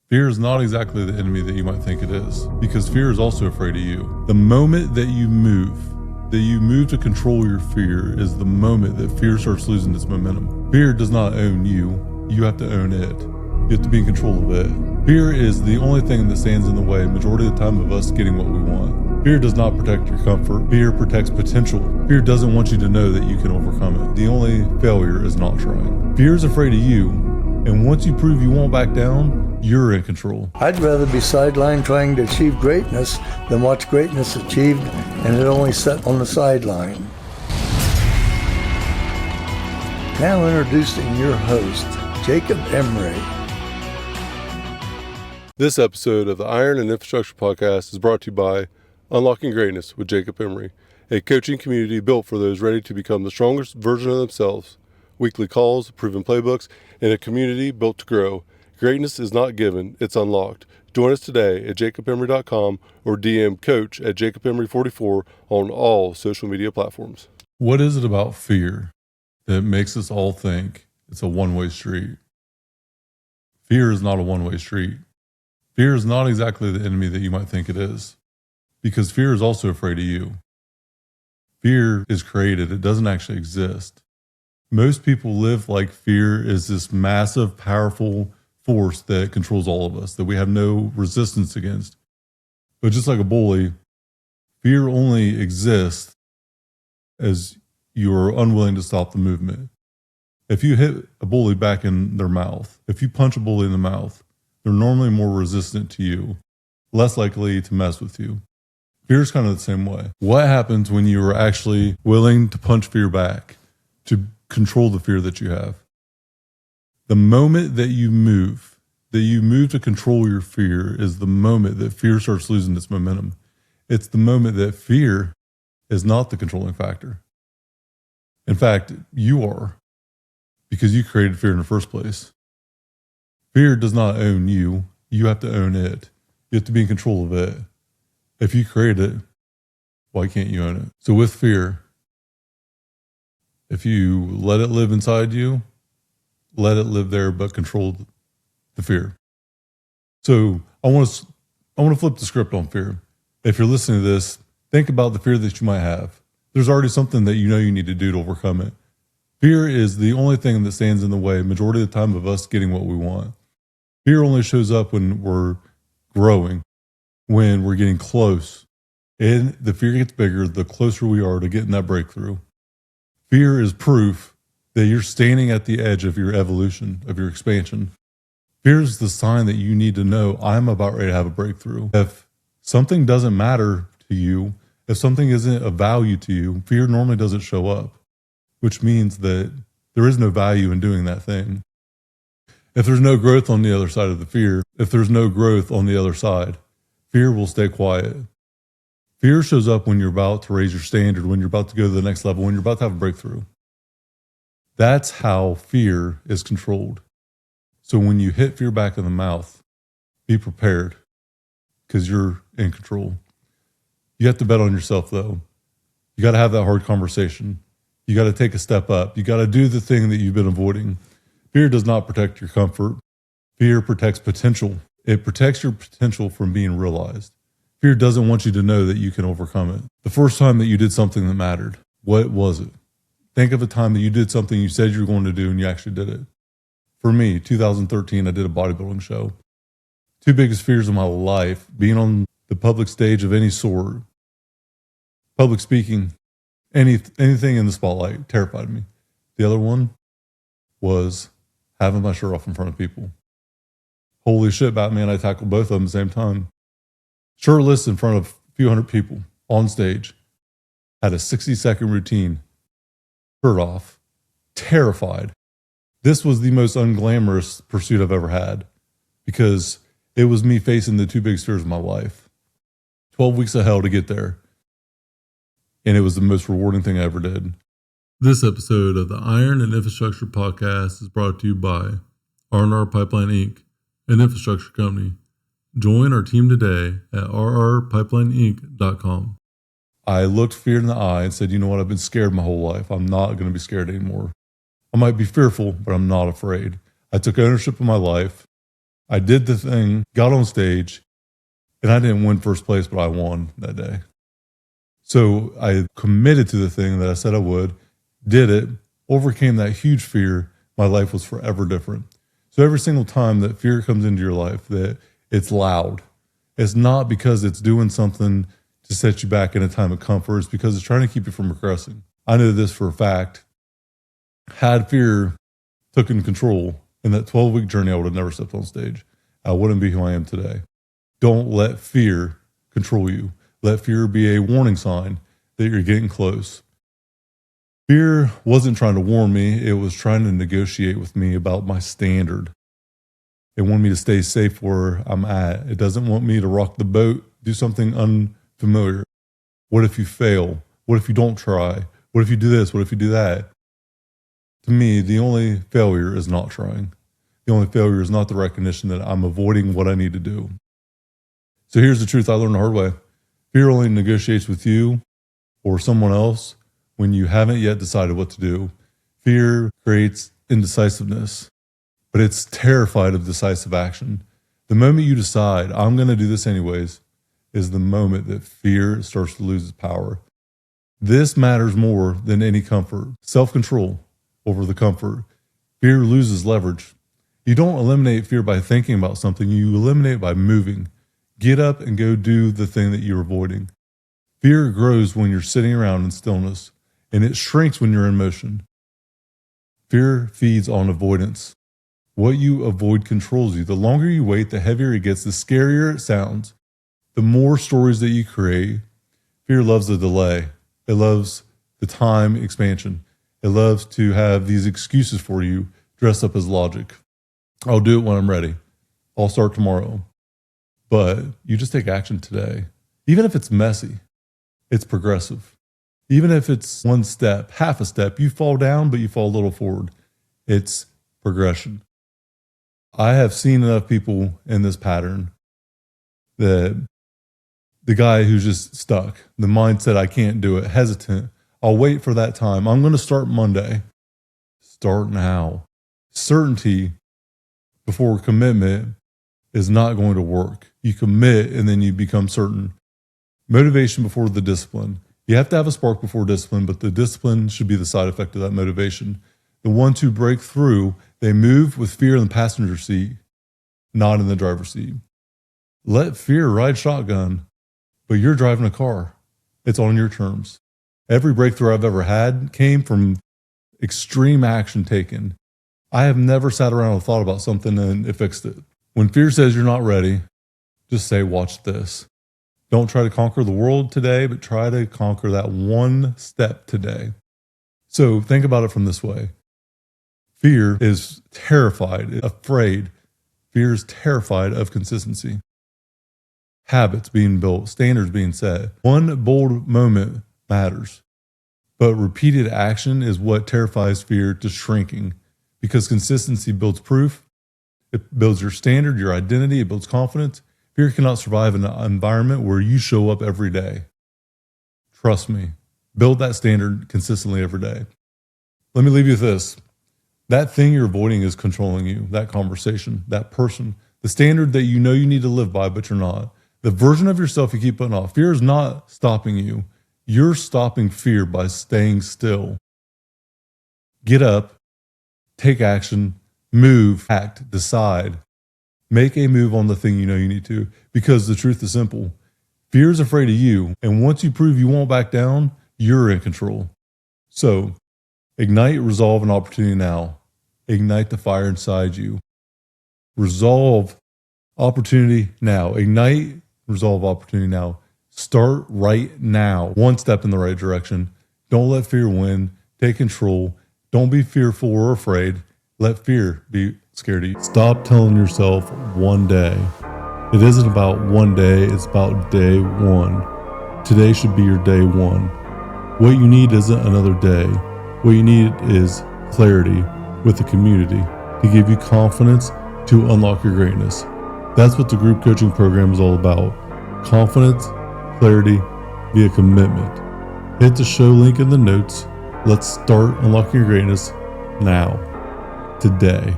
Fear is not exactly the enemy that you might think it is, because fear is also afraid of you. The moment that you move to control your fear is the moment that fear starts losing its momentum. Fear does not own you. You have to own it. You have to be in control of it. Fear is the only thing that stands in the way majority of the time of us getting what we want. Fear does not protect your comfort. Fear protects potential. Fear doesn't want you to know that you can overcome it. The only failure is not trying. Fear is afraid of you, and once you prove you won't back down, you're in control. I'd rather be sidelined trying to achieve greatness than watch greatness achieved and it only set on the sideline. Now introducing your host, Jacob Emery. This episode of the Iron and Infrastructure Podcast is brought to you by Unlocking Greatness with Jacob Emery, a coaching community built for those ready to become the strongest version of themselves. Weekly calls, proven playbooks, and a community built to grow. Greatness is not given, it's unlocked. Join us today at jacobemery.com or DM coach at jacobemery44 on all social media platforms. What is it about fear that makes us all think it's a one-way street? Fear is not a one-way street. Fear is not exactly the enemy that you might think it is, because fear is also afraid of you. Fear is created, it doesn't actually exist. Most people live like fear is this massive, powerful force that controls all of us, that we have no resistance against. But just like a bully, fear only exists as you are unwilling to stop the movement. If you hit a bully back in their mouth, if you punch a bully in the mouth, they're normally more resistant to you, less likely to mess with you. Fear is kind of the same way. What happens when you are actually willing to punch fear back, to control the fear that you have? The moment that you move to control your fear is the moment that fear starts losing its momentum. It's the moment that fear is not the controlling factor. In fact, you are, because you created fear in the first place. Fear does not own you. You have to own it. You have to be in control of it. If you create it, why can't you own it? So with fear, if you let it live inside you, let it live there, but control the fear. So I want to flip the script on fear. If you're listening to this, think about the fear that you might have. There's already something that you know you need to do to overcome it. Fear is the only thing that stands in the way majority of the time of us getting what we want. Fear only shows up when we're growing, when we're getting close. And the fear gets bigger the closer we are to getting that breakthrough. Fear is proof that you're standing at the edge of your evolution, of your expansion. Fear is the sign that you need to know, I'm about ready to have a breakthrough. If something doesn't matter to you, if something isn't of value to you, fear normally doesn't show up, which means that there is no value in doing that thing. If there's no growth on the other side of the fear, if there's no growth on the other side, fear will stay quiet. Fear shows up when you're about to raise your standard, when you're about to go to the next level, when you're about to have a breakthrough. That's how fear is controlled. So when you hit fear back in the mouth, be prepared, because you're in control. You have to bet on yourself, though. You got to have that hard conversation. You got to take a step up. You got to do the thing that you've been avoiding. Fear does not protect your comfort. Fear protects potential. It protects your potential from being realized. Fear doesn't want you to know that you can overcome it. The first time that you did something that mattered, what was it? Think of a time that you did something you said you were going to do and you actually did it. For me, 2013, I did a bodybuilding show. Two biggest fears of my life, being on the public stage of any sort, public speaking, anything in the spotlight terrified me. The other one was having my shirt off in front of people. Holy shit, Batman, I tackled both of them at the same time. Shirtless in front of a few hundred people on stage. Had a 60-second routine. Shirt off. Terrified. This was the most unglamorous pursuit I've ever had because it was me facing the two biggest fears of my life. 12 weeks of hell to get there. And it was the most rewarding thing I ever did. This episode of the Iron and Infrastructure Podcast is brought to you by R&R Pipeline Inc., an infrastructure company. Join our team today at rrpipelineinc.com. I looked fear in the eye and said, you know what, I've been scared my whole life. I'm not going to be scared anymore. I might be fearful, but I'm not afraid. I took ownership of my life. I did the thing, got on stage, and I didn't win first place, but I won that day. So I committed to the thing that I said I would, did it, overcame that huge fear. My life was forever different. So every single time that fear comes into your life, that it's loud, it's not because it's doing something to set you back in a time of comfort. It's because it's trying to keep you from progressing. I know this for a fact. Had fear taken control in that 12-week journey, I would have never stepped on stage. I wouldn't be who I am today. Don't let fear control you. Let fear be a warning sign that you're getting close. Fear wasn't trying to warn me. It was trying to negotiate with me about my standard. It wanted me to stay safe where I'm at. It doesn't want me to rock the boat, do something unfamiliar. What if you fail? What if you don't try? What if you do this? What if you do that? To me, the only failure is not trying. The only failure is not the recognition that I'm avoiding what I need to do. So here's the truth I learned the hard way. Fear only negotiates with you or someone else when you haven't yet decided what to do. Fear creates indecisiveness, but it's terrified of decisive action. The moment you decide, I'm going to do this anyways, is the moment that fear starts to lose its power. This matters more than any comfort. Self-control over the comfort. Fear loses leverage. You don't eliminate fear by thinking about something. You eliminate it by moving. Get up and go do the thing that you're avoiding. Fear grows when you're sitting around in stillness, and it shrinks when you're in motion. Fear feeds on avoidance. What you avoid controls you. The longer you wait, the heavier it gets, the scarier it sounds, the more stories that you create. Fear loves the delay. It loves the time expansion. It loves to have these excuses for you dressed up as logic. I'll do it when I'm ready. I'll start tomorrow. But you just take action today. Even if it's messy, it's progressive. Even if it's one step, half a step, you fall down, but you fall a little forward. It's progression. I have seen enough people in this pattern that the guy who's just stuck, the mindset, I can't do it, hesitant, I'll wait for that time. I'm going to start Monday. Start now. Certainty before commitment is not going to work. You commit and then you become certain. Motivation before the discipline. You have to have a spark before discipline, but the discipline should be the side effect of that motivation. The ones who break through, they move with fear in the passenger seat, not in the driver's seat. Let fear ride shotgun, but you're driving a car. It's on your terms. Every breakthrough I've ever had came from extreme action taken. I have never sat around and thought about something and it fixed it. When fear says you're not ready, just say, watch this. Don't try to conquer the world today, but try to conquer that one step today. So think about it from this way. Fear is terrified, afraid. Fear is terrified of consistency. Habits being built, standards being set. One bold moment matters, but repeated action is what terrifies fear to shrinking, because consistency builds proof. It builds your standard, your identity, it builds confidence. Fear cannot survive in an environment where you show up every day. Trust me, build that standard consistently every day. Let me leave you with this. That thing you're avoiding is controlling you, that conversation, that person, the standard that you know you need to live by, but you're not. The version of yourself you keep putting off. Fear is not stopping you. You're stopping fear by staying still. Get up, take action, move, act, decide. Make a move on the thing you know you need to, because the truth is simple. Fear is afraid of you, and once you prove you won't back down, you're in control. So, ignite, resolve, and opportunity now. Ignite the fire inside you. Resolve opportunity now. Ignite, resolve opportunity now. Start right now. One step in the right direction. Don't let fear win. Take control. Don't be fearful or afraid. Let fear be scared of you. Stop telling yourself one day. It isn't about one day, it's about day one. Today should be your day one. What you need isn't another day. What you need is clarity with the community to give you confidence to unlock your greatness. That's what the group coaching program is all about. Confidence, clarity, via commitment. Hit the show link in the notes. Let's start unlocking your greatness now, today.